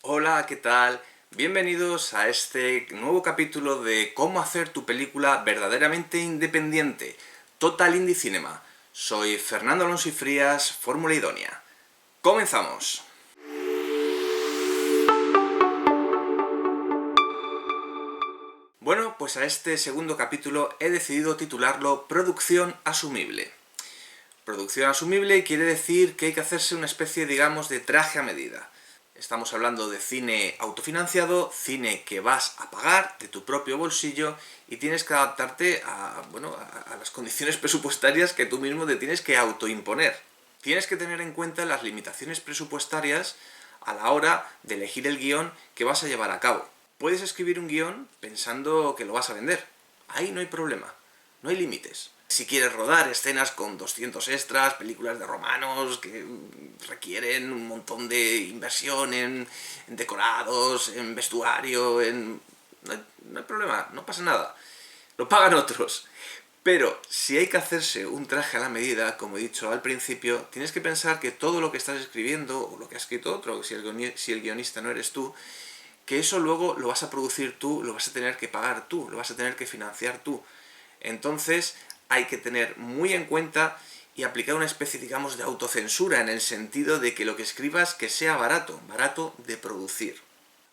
Hola, ¿qué tal? Bienvenidos a este nuevo capítulo de cómo hacer tu película verdaderamente independiente, Total Indie Cinema. Soy Fernando Alonso y Frías, Fórmula Idónea. ¡Comenzamos! Bueno, pues a este segundo capítulo he decidido titularlo Producción Asumible. Producción asumible quiere decir que hay que hacerse una especie, digamos, de traje a medida. Estamos hablando de cine autofinanciado, cine que vas a pagar de tu propio bolsillo y tienes que adaptarte a las condiciones presupuestarias que tú mismo te tienes que autoimponer. Tienes que tener en cuenta las limitaciones presupuestarias a la hora de elegir el guión que vas a llevar a cabo. Puedes escribir un guión pensando que lo vas a vender. Ahí no hay problema, no hay límites. Si quieres rodar escenas con 200 extras, películas de romanos que requieren un montón de inversión en decorados, en vestuario, no hay problema, no pasa nada. Lo pagan otros. Pero si hay que hacerse un traje a la medida, como he dicho al principio, tienes que pensar que todo lo que estás escribiendo, o lo que ha escrito otro, si el guionista no eres tú, que eso luego lo vas a producir tú, lo vas a tener que pagar tú, lo vas a tener que financiar tú. Entonces hay que tener muy en cuenta y aplicar una especie, digamos, de autocensura en el sentido de que lo que escribas que sea barato, barato de producir.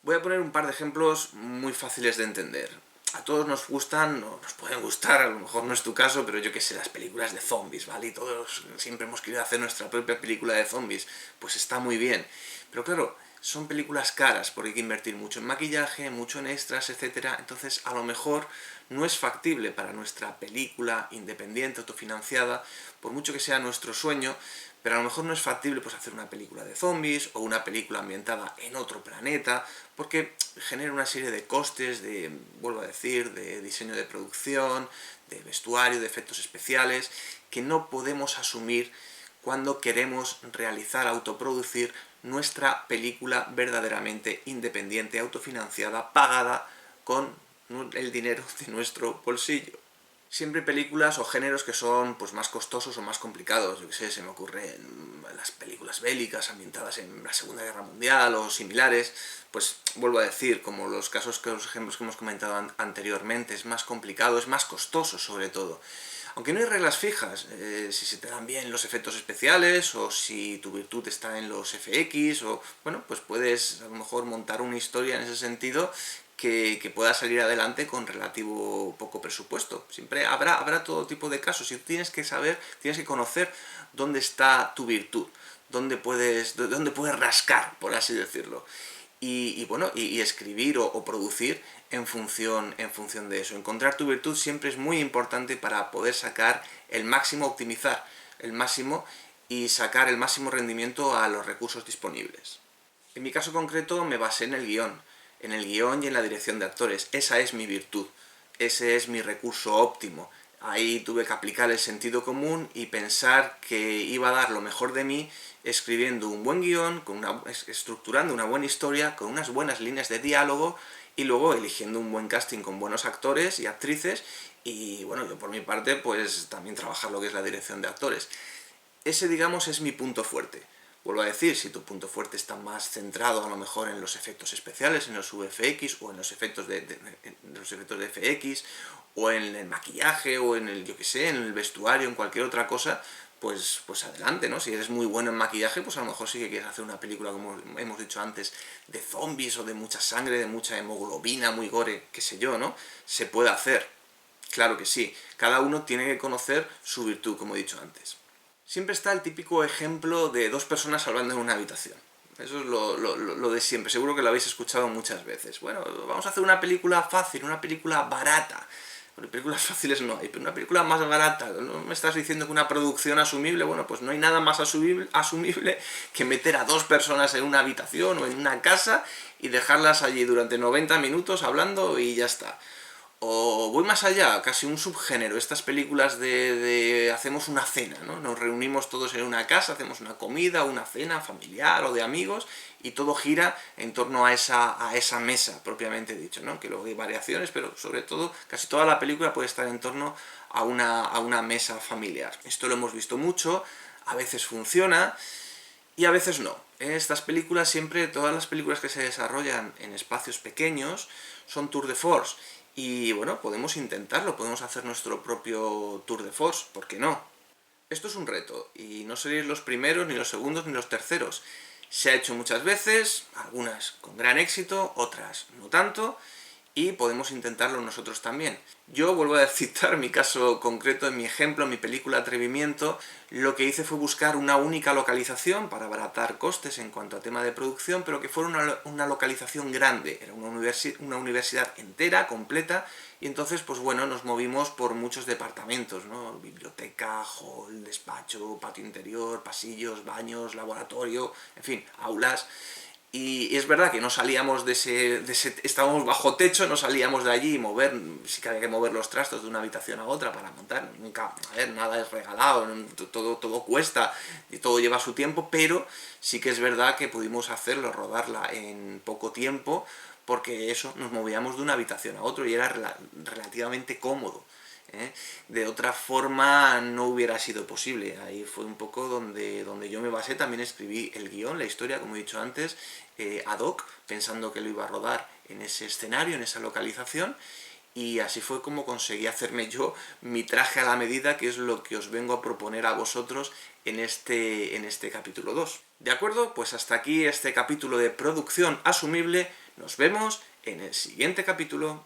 Voy a poner un par de ejemplos muy fáciles de entender. A todos nos gustan, o nos pueden gustar, a lo mejor no es tu caso, pero yo que sé, las películas de zombies, ¿vale? Y todos siempre hemos querido hacer nuestra propia película de zombies, pues está muy bien. Pero claro, son películas caras, porque hay que invertir mucho en maquillaje, mucho en extras, etcétera. Entonces, a lo mejor no es factible para nuestra película independiente, autofinanciada, por mucho que sea nuestro sueño, pero a lo mejor no es factible pues, hacer una película de zombies o una película ambientada en otro planeta, porque genera una serie de costes, vuelvo a decir, de diseño de producción, de vestuario, de efectos especiales, que no podemos asumir cuando queremos realizar, autoproducir nuestra película verdaderamente independiente, autofinanciada, pagada con el dinero de nuestro bolsillo. Siempre hay películas o géneros que son pues, más costosos o más complicados. Yo qué sé, se me ocurren las películas bélicas ambientadas en la Segunda Guerra Mundial o similares. Pues vuelvo a decir, como los ejemplos que hemos comentado anteriormente, es más complicado, es más costoso sobre todo. Aunque no hay reglas fijas, si se te dan bien los efectos especiales o si tu virtud está en los FX o bueno, pues puedes a lo mejor montar una historia en ese sentido que pueda salir adelante con relativo poco presupuesto. Siempre habrá todo tipo de casos y tienes que saber, tienes que conocer dónde está tu virtud, dónde puedes rascar, por así decirlo. Y escribir o producir en función de eso. Encontrar tu virtud siempre es muy importante para poder sacar el máximo, optimizar el máximo y sacar el máximo rendimiento a los recursos disponibles. En mi caso concreto me basé en el guión y en la dirección de actores. Esa es mi virtud, ese es mi recurso óptimo. Ahí tuve que aplicar el sentido común y pensar que iba a dar lo mejor de mí escribiendo un buen guión, estructurando una buena historia, con unas buenas líneas de diálogo y luego eligiendo un buen casting con buenos actores y actrices y bueno, yo por mi parte pues también trabajar lo que es la dirección de actores. Ese, digamos, es mi punto fuerte. Vuelvo a decir, si tu punto fuerte está más centrado a lo mejor en los efectos especiales, en los VFX o en los efectos de FX o en el maquillaje o en el, yo que sé, en el vestuario, en cualquier otra cosa, pues adelante, ¿no? Si eres muy bueno en maquillaje, pues a lo mejor sí que quieres hacer una película, como hemos dicho antes, de zombies o de mucha sangre, de mucha hemoglobina, muy gore, qué sé yo, ¿no? Se puede hacer, claro que sí. Cada uno tiene que conocer su virtud, como he dicho antes. Siempre está el típico ejemplo de dos personas hablando en una habitación. Eso es lo de siempre, seguro que lo habéis escuchado muchas veces. Bueno, vamos a hacer una película fácil, una película barata. Bueno, películas fáciles no hay, pero una película más barata. ¿No me estás diciendo que una producción asumible? Bueno, pues no hay nada más asumible que meter a dos personas en una habitación o en una casa y dejarlas allí durante 90 minutos hablando y ya está. O voy más allá, casi un subgénero, estas películas de hacemos una cena, ¿no? Nos reunimos todos en una casa, hacemos una comida, una cena familiar o de amigos, y todo gira en torno a esa mesa, propiamente dicho, ¿no? Que luego hay variaciones, pero sobre todo, casi toda la película puede estar en torno a una mesa familiar. Esto lo hemos visto mucho, a veces funciona, y a veces no. Estas películas siempre, todas las películas que se desarrollan en espacios pequeños son tour de force. Y bueno, podemos intentarlo, podemos hacer nuestro propio tour de force, ¿por qué no? Esto es un reto, y no seréis los primeros, ni los segundos, ni los terceros. Se ha hecho muchas veces, algunas con gran éxito, otras no tanto, y podemos intentarlo nosotros también. Yo vuelvo a citar mi caso concreto, en mi ejemplo, en mi película Atrevimiento, lo que hice fue buscar una única localización para abaratar costes en cuanto a tema de producción, pero que fuera una localización grande, era una universidad entera, completa, y entonces, pues bueno, nos movimos por muchos departamentos, ¿no? Biblioteca, hall, despacho, patio interior, pasillos, baños, laboratorio, en fin, aulas. Y es verdad que no salíamos de ese, estábamos bajo techo, no salíamos de allí y mover, sí que había que mover los trastos de una habitación a otra para montar, nunca, a ver, nada es regalado, todo cuesta y todo lleva su tiempo, pero sí que es verdad que pudimos hacerlo, rodarla en poco tiempo, porque eso, nos movíamos de una habitación a otra y era relativamente cómodo. ¿Eh? De otra forma no hubiera sido posible. Ahí fue un poco donde yo me basé. También escribí el guión, la historia, como he dicho antes, ad hoc, pensando que lo iba a rodar en ese escenario, en esa localización, y así fue como conseguí hacerme yo mi traje a la medida, que es lo que os vengo a proponer a vosotros en este capítulo 2. ¿De acuerdo? Pues hasta aquí este capítulo de producción asumible. Nos vemos en el siguiente capítulo.